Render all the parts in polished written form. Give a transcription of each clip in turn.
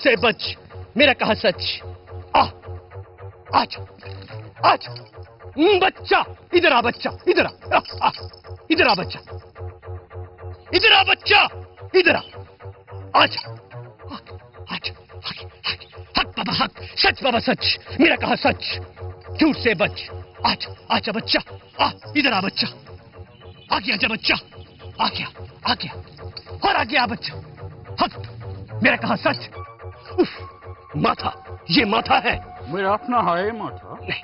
से बच, मेरा कहा सच। आज आज बच्चा, इधर आ बच्चा, इधर आ, इधर आ बच्चा, इधर आ बच्चा, इधर आ, आज आज हक बाबा हक, सच बाबा सच, मेरा कहा सच, झूठ से बच। आज आजा बच्चा, इधर आ बच्चा, आ गया जा बच्चा, आ गया और आ गया बच्चा, हक, मेरा कहा सच। उफ, माथा, ये माथा है मेरा अपना है माथा। नहीं,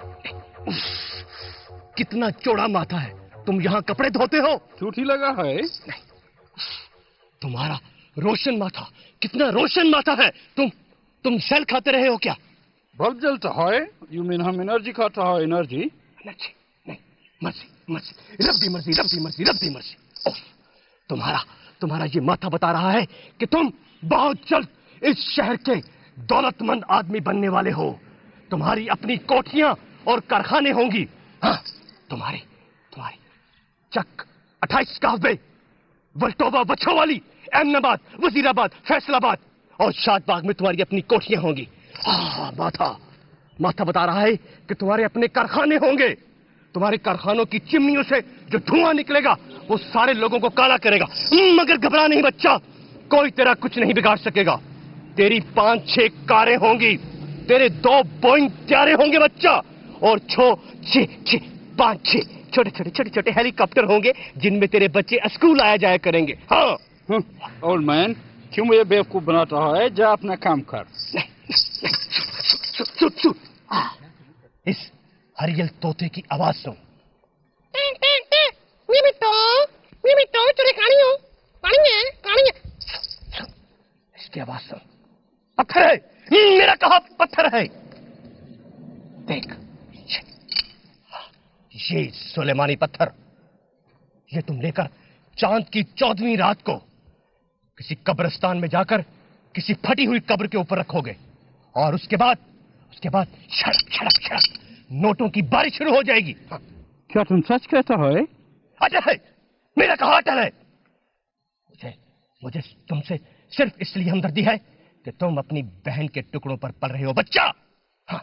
कितना चौड़ा माथा है। तुम यहाँ कपड़े धोते हो? झूठी लगा है। नहीं, तुम्हारा रोशन माथा, कितना रोशन माथा है। तुम सेल खाते रहे हो क्या? बल्ब जलता है। यू मीन हम एनर्जी खाता है? एनर्जी नहीं, मर्जी मर्जी, रब दी मर्जी, रब दी मर्जी, रब दी मर्जी। तुम्हारा ये माथा बता रहा है कि तुम बहुत जल्द इस शहर के दौलतमंद आदमी बनने वाले हो। तुम्हारी अपनी कोठियां और कारखाने होंगी। हाँ, तुम्हारी चक 28 कहवे, वल्टोबा, वछोवाली, एमनाबाद, वजीराबाद, फैसलाबाद और शादबाग में तुम्हारी अपनी कोठियां होंगी। माथा बता रहा है कि तुम्हारे अपने कारखाने होंगे। तुम्हारे कारखानों की चिमनियों से जो धुआं निकलेगा वो सारे लोगों को काला करेगा। मगर घबरा नहीं बच्चा, कोई तेरा कुछ नहीं बिगाड़ सकेगा। तेरी 5-6 कारें होंगी, तेरे 2 बोइंग त्यारे होंगे बच्चा, और 5-6 छोटे हेलीकॉप्टर होंगे जिनमें तेरे बच्चे स्कूल आया जाया करेंगे। हाँ ओल्ड मैन, क्यों मुझे बेवकूफ बनाता है? जा अपना काम कर। सुन, इस हरियल तोते की आवाज सुन। इसकी आवाज सुन। पत्थर है, मेरा कहा पत्थर है। देख, ये सुलेमानी पत्थर, ये तुम लेकर चांद की 14वीं रात को किसी कब्रिस्तान में जाकर किसी फटी हुई कब्र के ऊपर रखोगे, और उसके बाद छड़क नोटों की बारिश शुरू हो जाएगी। क्या तुम सच कहता है? अटल है, मेरा कहा अटल है। मुझे तुमसे सिर्फ इसलिए हमदर्दी है कि तुम अपनी बहन के टुकड़ों पर पल रहे हो बच्चा। हाँ,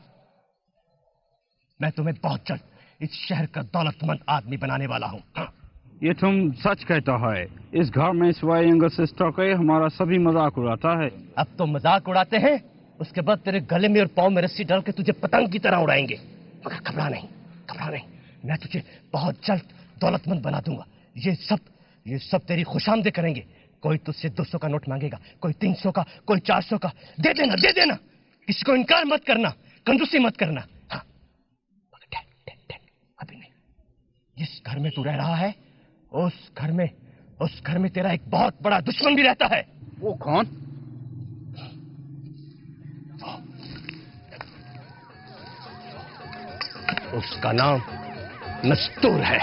मैं तुम्हें बहुत जल्द इस शहर का दौलतमंद आदमी बनाने वाला हूँ। हाँ। ये तुम सच कहता है? इस घर में सिवाय यंगर सिस्टर के हमारा सभी मजाक उड़ाता है। अब तो मजाक उड़ाते हैं, उसके बाद तेरे गले में और पाँव में रस्सी डाल के तुझे पतंग की तरह उड़ाएंगे। मगर घबरा नहीं, मैं तुझे बहुत जल्द दौलतमंद बना दूंगा। ये सब तेरी खुशामदे करेंगे। कोई तुझसे 200 का नोट मांगेगा, कोई 300 का, कोई 400 का। दे देना, किसी को इनकार मत करना, कंजूसी मत करना। हाँ, अभी नहीं। जिस घर में तू रह रहा है उस घर में तेरा एक बहुत बड़ा दुश्मन भी रहता है। वो कौन? उसका नाम नस्तूर है,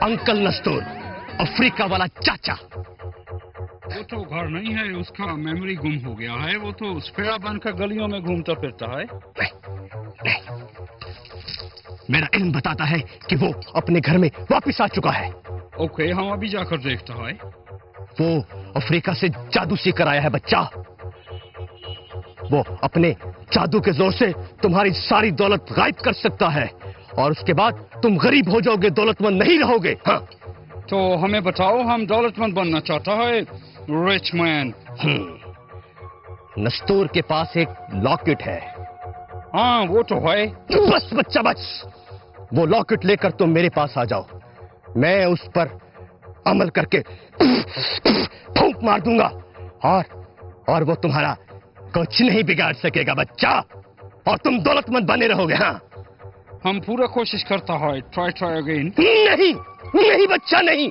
अंकल नस्तूर, अफ्रीका वाला चाचा। वो तो घर नहीं है, उसका मेमोरी गुम हो गया है। वो तो स्पेरा बनकर गलियों में घूमता फिरता है। नहीं, मेरा इल्म बताता है कि वो अपने घर में वापस आ चुका है। ओके, हम अभी जाकर देखता है। वो अफ्रीका से जादू सीख आया है बच्चा। वो अपने जादू के जोर से तुम्हारी सारी दौलत गायब कर सकता है, और उसके बाद तुम गरीब हो जाओगे, दौलतमंद नहीं रहोगे। हाँ, तो हमें बताओ, हम दौलतमंद बनना चाहता है, रिच मैन। नस्तूर के पास एक लॉकेट है। हाँ, वो तो है। बस बच्चा बस, वो लॉकेट लेकर तुम मेरे पास आ जाओ। मैं उस पर अमल करके फूंक मार दूंगा, और वो तुम्हारा कुछ नहीं बिगाड़ सकेगा बच्चा, और तुम दौलतमंद बने रहोगे। हाँ, हम पूरा कोशिश करता है। Try again. नहीं बच्चा, नहीं,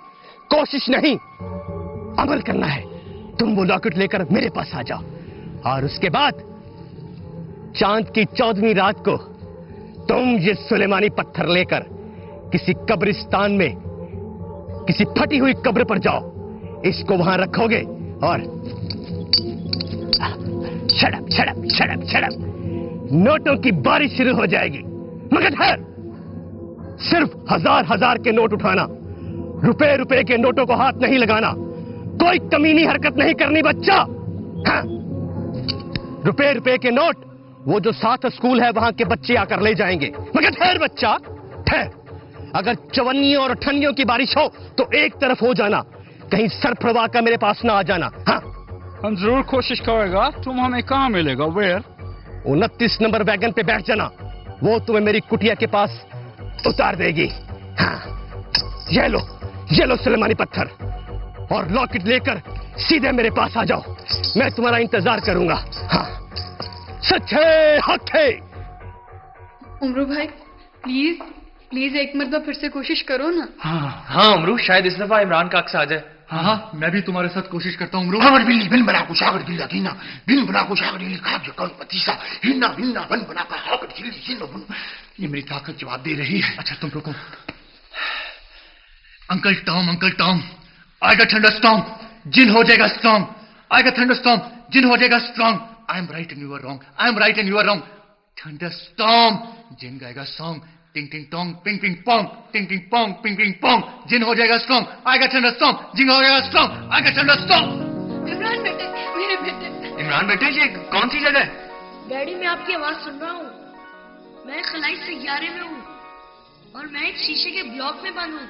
कोशिश नहीं, अमल करना है। तुम वो लॉकेट लेकर मेरे पास आ जाओ, और उसके बाद चांद की 14वीं रात को तुम ये सुलेमानी पत्थर लेकर किसी कब्रिस्तान में किसी फटी हुई कब्र पर जाओ, इसको वहां रखोगे, और छड़प नोटों की बारिश शुरू हो जाएगी। मगर ठहर, सिर्फ 1000 के नोट उठाना, रुपए के नोटों को हाथ नहीं लगाना, कोई कमीनी हरकत नहीं करनी बच्चा। हाँ, रुपए रुपए के नोट वो जो साथ स्कूल है वहां के बच्चे आकर ले जाएंगे। मगर ठहर बच्चा, ठहर। अगर चवन्नियों और अठन्नियों की बारिश हो तो एक तरफ हो जाना, कहीं सर फड़वा कर मेरे पास ना आ जाना। हाँ, हम जरूर कोशिश करेगा। तुम हमें कहाँ मिलेगा? वेयर? 29 नंबर वैगन पे बैठ जाना, वो तुम्हें मेरी कुटिया के पास उतार देगी। हाँ, ये लो सुलेमानी पत्थर और लॉकेट लेकर सीधे मेरे पास आ जाओ, मैं तुम्हारा इंतजार करूंगा। हाँ, सच्चे हक है। उमरू भाई प्लीज प्लीज एक मरतबा फिर से कोशिश करो ना। हाँ उमरू, शायद इस दफा इमरान का अक्स आ जाए। हाँ, मैं भी तुम्हारे साथ कोशिश करता हूँ उमरू। शागर बिल्ली बिन बना को शागर गिल्ला गिना बिन बना को शागर गिल्ली खा जो कौन पतीसा हिन्ना हिन्ना बन बना का शागर गिल्ली जिन्नो बन। ये मेरी ताकत जवाब दे रही है। अच्छा तुम रुको। अंकल टॉम आएगा थंडरस्टॉर्म, जिन हो जाएगा स्ट्रॉन्ग। आएगा थंडरस्टॉर्म, जिन हो जाएगा strong. I am right and you are wrong, I am right and you are wrong. Thunderstorm, जिन गाएगा song. Ting ting tong ping ping pong, ting ting pong ping ping pong. जिन हो जाएगा strong, आएगा thunderstorm, जिन हो जाएगा strong, आएगा थंडरस्टॉर्म। इमरान बेटे, मेरे बेटे। इमरान बेटे, ये कौन सी जगह है? डैडी मैं आपकी आवाज सुन रहा हूँ। मैं खलाई सैयारे में हूँ और मैं एक शीशे के ब्लॉक में बंद हूँ।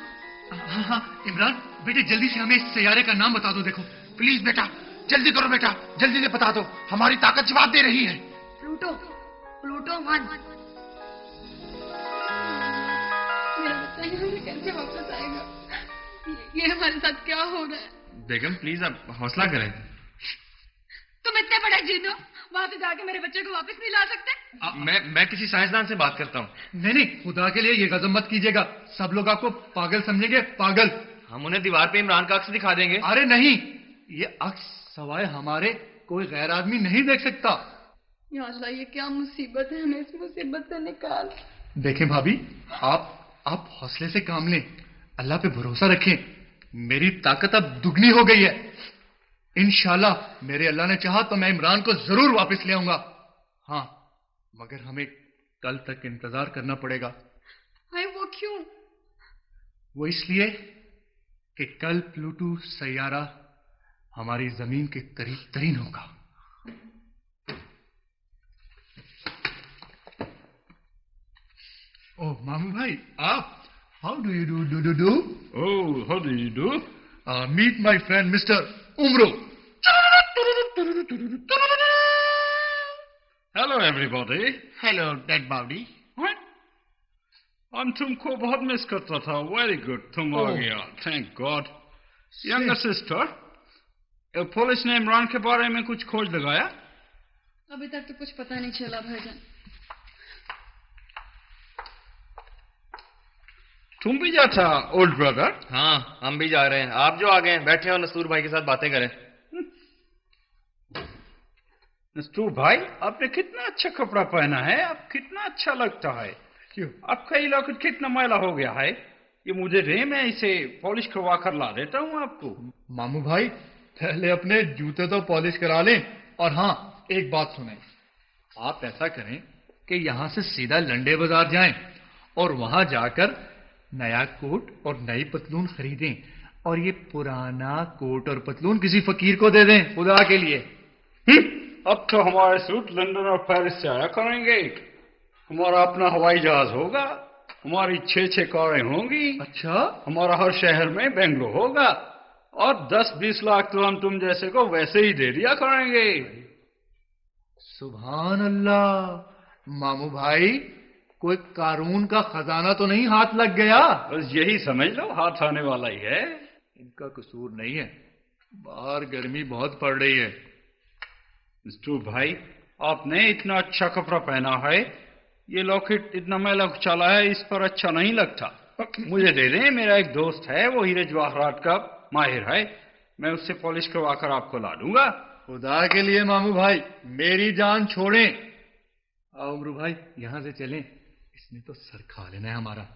हाँ, इमरान बेटे जल्दी से हमें इस सैयारे का नाम बता दो। देखो प्लीज बेटा, जल्दी करो बेटा, जल्दी से बता दो, हमारी ताकत जवाब दे रही है। Pluto, Pluto 1। मेरा बच्चा यहाँ से कैसे वापस आएगा? ये हमारे साथ क्या हो रहा है? बेगम प्लीज आप हौसला करें। तुम इतने बड़े जिन हो, वहां से जाके मेरे बच्चे को वापस नहीं ला सकते? मैं किसी साइंसदान से बात करता हूँ। नहीं, खुदा के लिए ये गजब मत कीजिएगा, सब लोग आपको पागल समझेंगे, पागल। हम उन्हें दीवार पे इमरान का अक्स दिखा देंगे। अरे नहीं, ये अक्स सवाए हमारे कोई गैर आदमी नहीं देख सकता। या अल्लाह, ये क्या मुसीबत है, हमें इस मुसीबत से निकाल। देखें भाभी, आप हौसले से काम लें, अल्लाह पे भरोसा रखें। मेरी ताकत अब दुगनी हो गई है। इंशाल्लाह मेरे अल्लाह ने चाहा तो मैं इमरान को जरूर वापस ले आऊंगा। हाँ, मगर हमें कल तक इंतजार करना पड़ेगा। हाय, वो क्यों? वो इसलिए कि कल प्लूटो सैयारा हमारी जमीन के करीब तरीन होगा। ओह मामू भाई, आप how do you do? Oh, how do you do? Meet my friend mister Umro. Hello everybody. Hello dead body. What? हम तुमको बहुत मिस करता था। वेरी गुड, तुम आ Oh. गया। Thank God. Younger sister, police ने इमरान के बारे में कुछ खोज लगाया? अभी तक तो कुछ पता नहीं चला भाईजान। तुम भी जाता ओल्ड ब्रदर? हाँ, हम भी जा रहे हैं। आप जो आ गए हैं, बैठे हो नसूर भाई के साथ बातें करें। नस्तूर भाई, आपने कितना अच्छा कपड़ा पहना है, आप कितना अच्छा लगता है। क्यों? आपका ये लॉकेट कितना मैला हो गया है, ये मुझे दे, मैं इसे पॉलिश करवा कर ला देता हूँ आपको। मामू भाई, पहले अपने जूते तो पॉलिश करा लें। और हाँ, एक बात सुने, आप ऐसा करें कि यहां से सीधा लंडे बाजार जाएं और वहां जाकर नया कोट और नई पतलून खरीदें और ये पुराना कोट और पतलून किसी फकीर को दे दें खुदा के लिए। अब तो हमारे सूट लंदन और पेरिस से आया करेंगे। हमारा अपना हवाई जहाज होगा, हमारी 6 कारें होंगी। अच्छा, हमारा हर शहर में बेंगलो होगा और 10-20 लाख तो हम तुम जैसे को वैसे ही दे दिया करेंगे। सुभान अल्लाह। मामू भाई, कोई कानून का खजाना तो नहीं हाथ लग गया? बस यही समझ लो, हाथ आने वाला ही है। इनका कसूर नहीं है, बाहर गर्मी बहुत पड़ रही है। मिस्टर भाई, आपने इतना अच्छा कपड़ा पहना है, ये लॉकेट इतना मैला चला है, इस पर अच्छा नहीं लगता। मुझे दे दें, मेरा एक दोस्त है, वो हीरे जवाहरात का माहिर है, मैं उससे पॉलिश करवा कर आपको ला दूंगा। खुदा के लिए मामू भाई, मेरी जान छोड़ें। आओ उमरू भाई, यहां से चलें, इसने तो सर खा लेना है हमारा।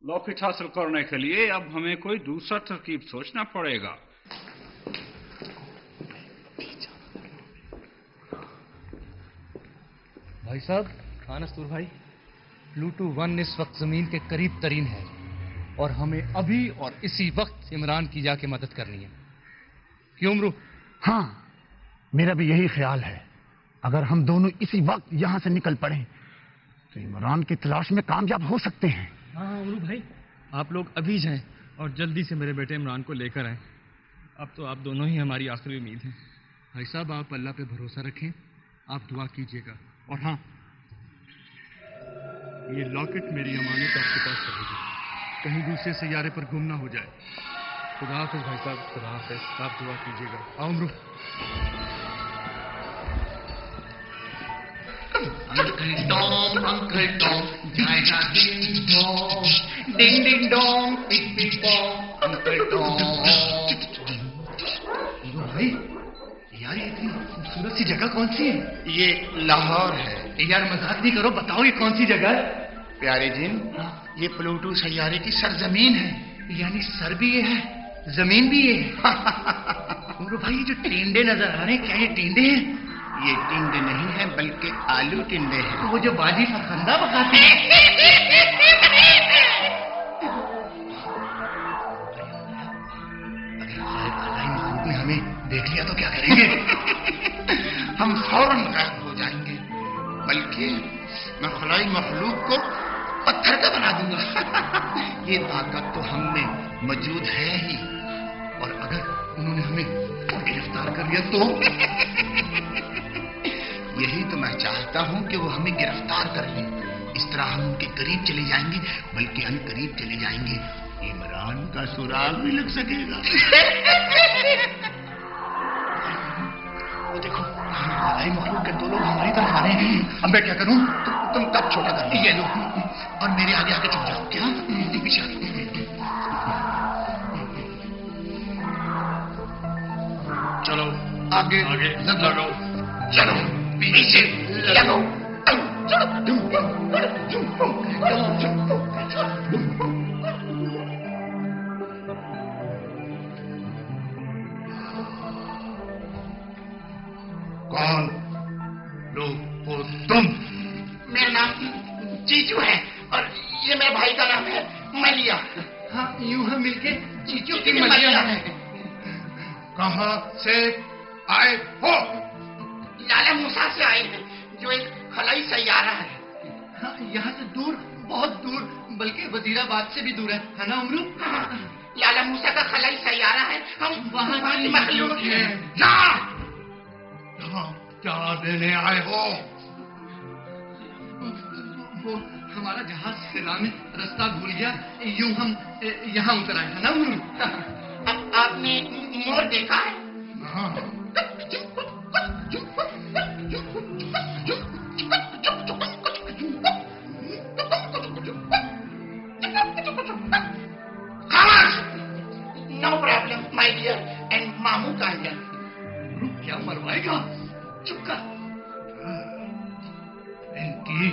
लॉकेट हासिल करने के लिए अब हमें कोई दूसरा तरकीब सोचना पड़ेगा। भाई साहब, हाँ नस्तूर भाई, प्लूटो 1 इस वक्त जमीन के करीब तरीन है और हमें अभी और इसी वक्त इमरान की जाके मदद करनी है। क्यों अमरू? हाँ, मेरा भी यही ख्याल है। अगर हम दोनों इसी वक्त यहां से निकल पड़े तो इमरान की तलाश में कामयाब हो सकते हैं। हाँ अमरू भाई, आप लोग अभी जाएं और जल्दी से मेरे बेटे इमरान को लेकर आए। अब तो आप दोनों ही हमारी आखिरी उम्मीद हैं। भाई साहब, आप अल्लाह पे भरोसा रखें, आप दुआ कीजिएगा। और हाँ, ये लॉकेट मेरी अमानत आपके पास रहेगी, कहीं दूसरे सैयारे पर गुम ना हो जाए। खुदा हाफिज भाई साहब, खुदा हाफिज। आप दुआ कीजिएगा। आओ अमरू। अंकल टॉम जाएगा ding ding dong, pick pick pom, uncle Tom. भाई यार, ये इतनी खूबसूरत सी जगह कौन सी है? ये लाहौर है। यार मजाक नहीं करो, बताओ ये कौन सी जगह है? प्यारे जिन, ये प्लूटो सैयारे की सरजमीन है। यानी सर भी ये है, जमीन भी ये है। भाई ये जो टिंडे नजर आ रहे हैं, क्या ये टिंडे हैं? ये टिंडे नहीं है, बल्कि आलू टिंडे हैं। वो जो बाजी फखंदा पकाते हैं। अगर खलाई मखलूक ने हमें देख लिया तो क्या करेंगे? हम फौरन गायब हो जाएंगे, बल्कि मैं खलाई मखलूक को पत्थर का बना दूंगा। ये ताकत तो हम में मौजूद है ही। और अगर उन्होंने हमें गिरफ्तार कर लिया तो? यही तो मैं चाहता हूं कि वो हमें गिरफ्तार कर लें। इस तरह हम उनके करीब चले जाएंगे, बल्कि हम करीब चले जाएंगे, इमरान का सुराग भी लग सकेगा। वो देखो, खलाई मखलूक के दो लोग हमारी तरफ आ रहे हैं। अब मैं क्या करूं? तुम कब छोटा कर ये लो, और मेरे आगे आगे चल जाओ। क्या? पीछे चलो आगे लगो, चलो पीछे लगो। कौन लोग हो तुम? मेरा नाम जीजू है और ये मेरे भाई का नाम है मलिया। हाँ, यूं हम मिलके चीचू की मलिया है। कहां से आए हो? लाला मूसा से आए हैं, जो एक खलाई सैयारा है। हाँ, यहाँ से दूर, बहुत दूर, बल्कि वजीराबाद से भी दूर है ना अमरू? हाँ, लाला मूसा का खलाई सैयारा है। हम वहां की मखलूक हैं। ना, यहाँ क्या देने आए हो? वो हमारा जहाज सिरा में रास्ता भूल गया, यूं हम यहाँ उतर आए है ना अमरू? आपने मोर देखा है? हाँ। No problem my dear and मामू का है। क्या मरवाएगा? चुप कर। इनकी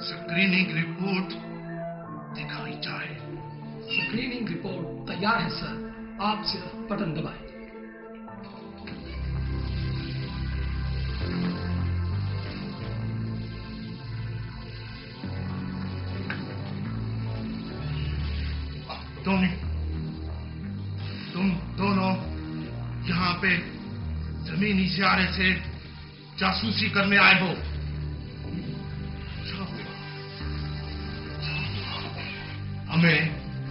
स्क्रीनिंग रिपोर्ट दिखाई जाए। स्क्रीनिंग रिपोर्ट तैयार है सर, आप सिर्फ बटन दबाएं। तुम दोनों यहाँ पे जमीनी इशारे से जासूसी करने आए हो। हमें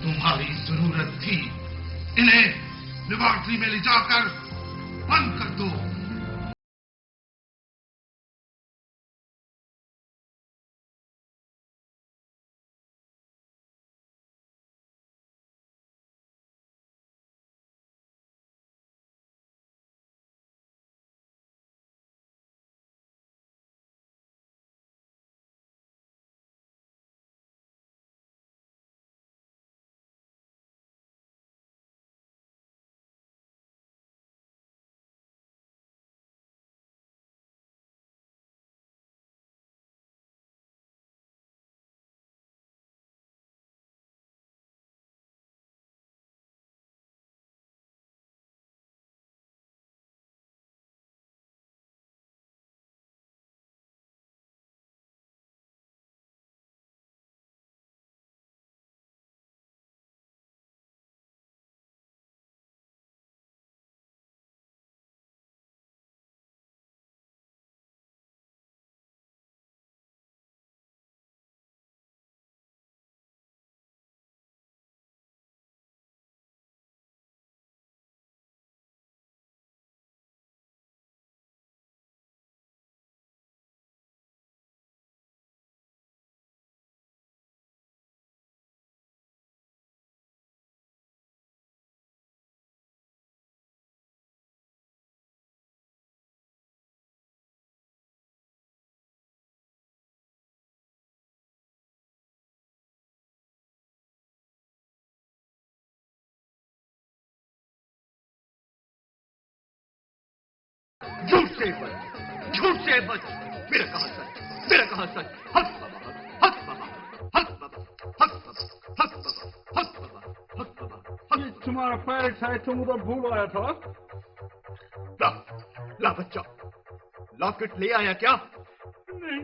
तुम्हारी जरूरत थी। इन्हें लेबोरेटरी में ले जाकर बंद कर दो। झूठ से बच, झूठ से बच। मेरा कहा सच, मेरा कहा सच। हक बाबा, हक बाबा, हक बाबा, हक बाबा, हक बाबा, हक बाबा, हक बाबा। ये तुम्हारा पैर है, तुम उधर भूल आया था। ला, ला बच्चा, लॉकेट ले आया क्या? नहीं।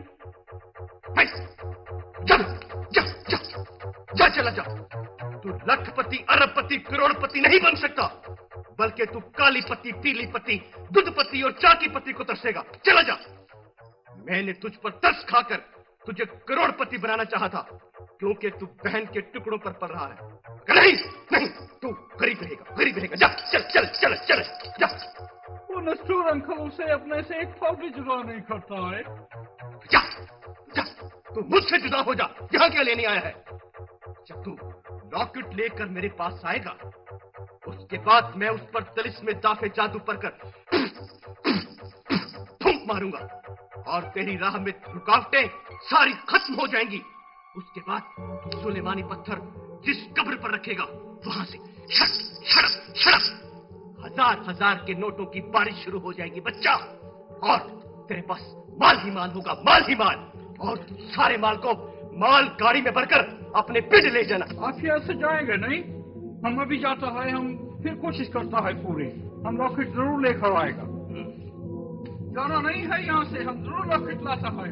चल, जा, जा, जा, चला जा। तू लखपति, अरबपति, करोड़पति नहीं बन सकता, बल्कि तू काली पति, पीली पति, दूधपति और चाकी पति को तरसेगा। चला जा। मैंने तुझ पर तरस खाकर तुझे करोड़पति बनाना चाहा था, क्योंकि तू बहन के टुकड़ों पर पल रहा है। नहीं, नहीं, तू गरीब रहेगा, गरीब रहेगा। जा, चल, चल, चल, चल, जा। वो नस्तूर अंकल उसे अपने से एक पल भी जुदा नहीं करता है। जा, जा, तू मुझसे जुदा हो जा। यहाँ क्या लेने आया है? जब तू लॉकेट लेकर मेरे पास आएगा, उसके बाद मैं उस पर तिलिस्म दाफे जादू पर कर फूंक मारूंगा और तेरी राह में रुकावटें सारी खत्म हो जाएंगी। उसके बाद सुलेमानी पत्थर जिस कब्र पर रखेगा, वहां से छड़क छड़क छड़क हजार हजार के नोटों की बारिश शुरू हो जाएगी बच्चा। और तेरे पास माल ही माल होगा, माल ही माल। और सारे माल को माल गाड़ी में भरकर अपने पिंड ले जाना। आप यहाँ से जाएंगे नहीं? हम अभी जाता है, हम फिर कोशिश करता है पूरी। हम लॉकेट जरूर लेकर आएगा। जाना नहीं है यहाँ से, हम जरूर लॉकेट लाता है।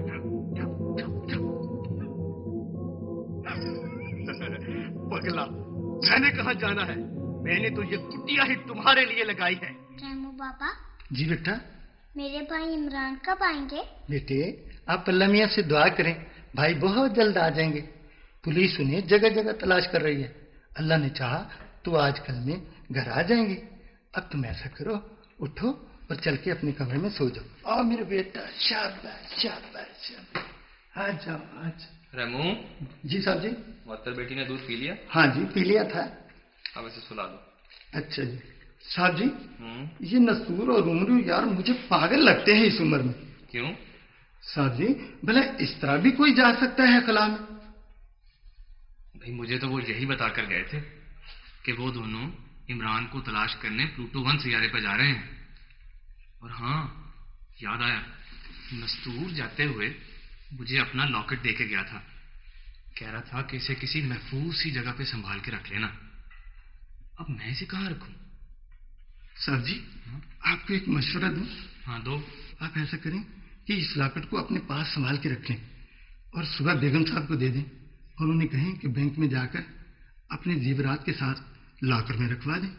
पगला, मैंने कहा जाना है? मैंने तो ये कुटिया ही तुम्हारे लिए लगाई है। रैमू बाबा, जी बेटा। मेरे भाई इमरान कब आएंगे? बेटे, आप अल्लाह मियां से दुआ करें, भाई बहुत जल्द आ जाएंगे। पुलिस उन्हें जगह जगह तलाश कर रही है। अल्लाह ने चाहा तो आज कल में घर आ जाएंगे। अब तुम ऐसा करो, उठो और चल के अपने कमरे में सो जाओ। आओ मेरे बेटा, शाबाश शाबाश शाबाश। आ जाओ, आ जाओ। रेमू। जी साहब जी। मुअत्तर बेटी ने दूध पी लिया? हाँ जी, पी लिया था। अब इसे सुला दो। अच्छा जी। साहब जी, ये नसूर और उमरू यार मुझे पागल लगते हैं इस उम्र में। क्यों? साहब जी, भला इस तरह भी कोई जा सकता है खला में? भाई मुझे तो वो यही बताकर गए थे कि वो दोनों इमरान को तलाश करने प्लूटो 1 सियारे पर जा रहे हैं। और हाँ, याद आया, नस्तूर जाते हुए मुझे अपना लॉकेट दे के गया था। कह रहा था कि इसे किसी महफूज सी जगह पे संभाल के रख लेना। अब मैं इसे कहाँ रखूं? साहब जी, आपको एक मशवरा दूं? हाँ दो। आप ऐसा करें कि इस लॉकेट को अपने पास संभाल के रख लें और सुबह बेगम साहब को दे दें और उन्हें कहें कि बैंक में जाकर अपने जेवरात के साथ लॉकर में रखवा दें।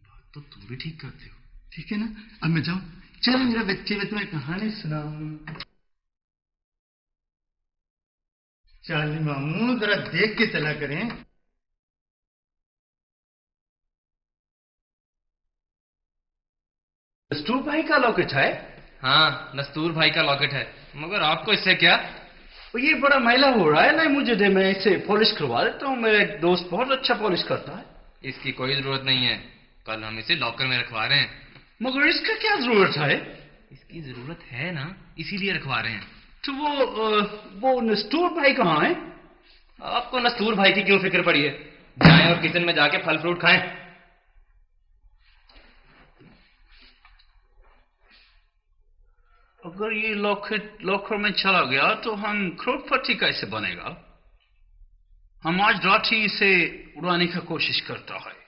बात तो तुम भी ठीक करते हो। ठीक है ना? अब मैं जाऊं? चल मेरा बच्चे, में तुम्हें कहानी सुनाऊं। चार्ली मामू, जरा देख के चला करें। नस्तूर भाई का लॉकेट है? हाँ, नस्तूर भाई का लॉकेट है, मगर आपको इससे क्या? ये बड़ा मैला हो रहा है ना, मुझे दे, मैं इसे पॉलिश करवा देता हूँ। मेरा एक दोस्त बहुत अच्छा पॉलिश करता है। इसकी कोई जरूरत नहीं है, कल हम इसे लॉकर में रखवा रहे हैं। मगर इसका क्या जरूरत है? इसकी जरूरत है ना, इसीलिए रखवा रहे हैं। तो वो नस्तूर भाई कहाँ है? आपको नस्तूर भाई की क्यों फिक्र पड़ी है? जाएं और किचन में जाके फल फ्रूट खाएं। अगर ये लॉकेट लॉकर में चला गया तो हम करोड़पति कैसे बनेगा? हम आज रात ही इसे उड़ाने की कोशिश करता है।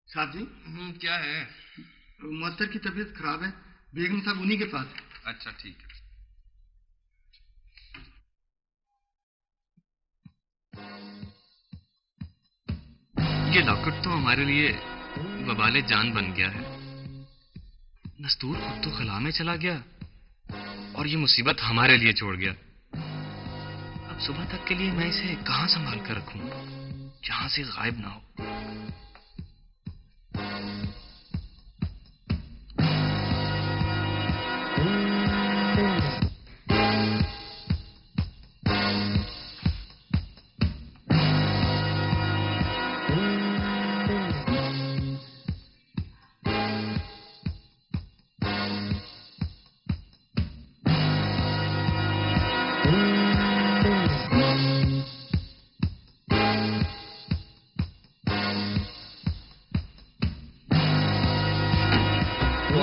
साहब जी। क्या है? मुअत्तर की तबीयत खराब है, बेगम साहब उन्हीं के पास। अच्छा ठीक है। ये लॉकेट तो हमारे लिए वबाले जान बन गया है। नस्तूर खुद तो खला में चला गया और ये मुसीबत हमारे लिए छोड़ गया। अब सुबह तक के लिए मैं इसे कहां संभाल कर रखूं जहां से गायब ना हो।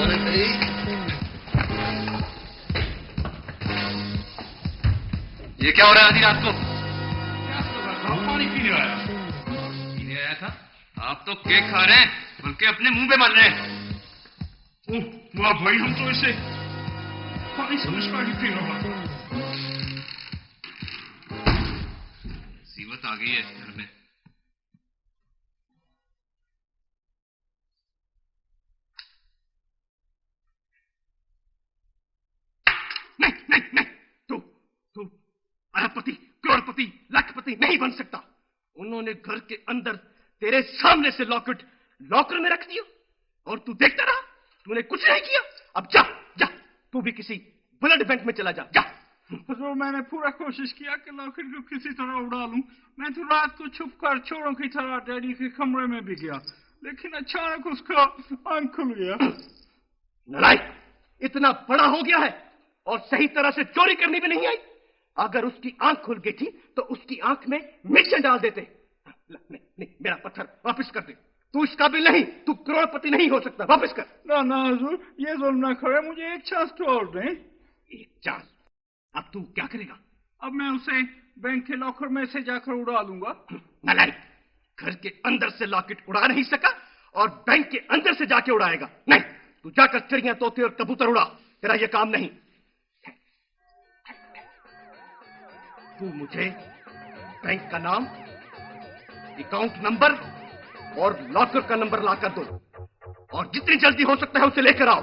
अरे नहीं, ये क्या हो रहा है आधी रात को? पानी पीने आया। पीने आया था? आप तो केक खा रहे हैं, बल्कि अपने मुंह पे मर रहे हैं। ओह वाह भाई, हम तो इसे पानी समझ कर ही पी रहा। सीवत आ गई है घर में। नहीं नहीं नहीं, तू अरबपति, करोड़पति, लाखपति नहीं बन सकता। उन्होंने घर के अंदर तेरे सामने से लॉकेट लॉकर में रख दिया और तू देखता रहा, तूने कुछ नहीं किया। अब जा जा, तू भी किसी ब्लड बैंक में चला जा, जा। हुजूर, मैंने पूरा कोशिश किया कि लॉकेट को किसी तरह उड़ा लूं। मैं तो रात को छुप कर चोरों की तरह डैडी के कमरे में भी गया, लेकिन अचानक उसका आंख खुल गया। नालायक, इतना बड़ा हो गया है और सही तरह से चोरी करनी भी नहीं आई। अगर उसकी आंख खुल गई थी तो उसकी आंख में मिर्चें डाल देते। नहीं, नहीं, मेरा पत्थर वापस कर दे। तू इस काबिल नहीं, तू करोड़पति नहीं हो सकता। वापस कर। ना ना हुजूर, ये जुल्म ना करे, मुझे एक चांस तो और दें। एक चांस? अब तू क्या करेगा? अब मैं उसे बैंक के लॉकर में से जाकर उड़ा लूंगा। नालायक, घर के अंदर से लॉकेट उड़ा नहीं सका और बैंक के अंदर से जाके उड़ाएगा? नहीं, तू जाकर चिड़िया, तोते और कबूतर उड़ा। तेरा यह काम नहीं। तू मुझे बैंक का नाम, अकाउंट नंबर और लॉकर का नंबर लाकर दो और जितनी जल्दी हो सकता है उसे लेकर आओ।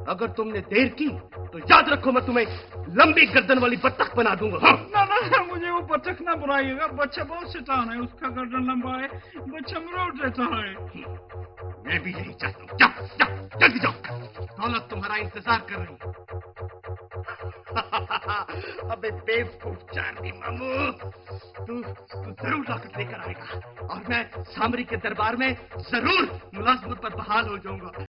अगर तुमने देर की तो याद रखो, मैं तुम्हें लंबी गर्दन वाली बत्तख बना दूंगा। हाँ? ना ना, मुझे वो बत्तख ना बनाइएगा। बच्चा बहुत शैतान है, उसका गर्दन लंबा है, बच्चा मरोड़ देता है। मैं भी यही चाहता हूँ। जाओ जाओ, जल्दी जाओ, दौलत तुम्हारा इंतजार कर रही है। अबे बेवकूफ चार्ली मामू, तू जरूर लॉकेट लेकर आएगा और मैं सामरी के दरबार में जरूर मुलाजमत पर बहाल हो जाऊंगा।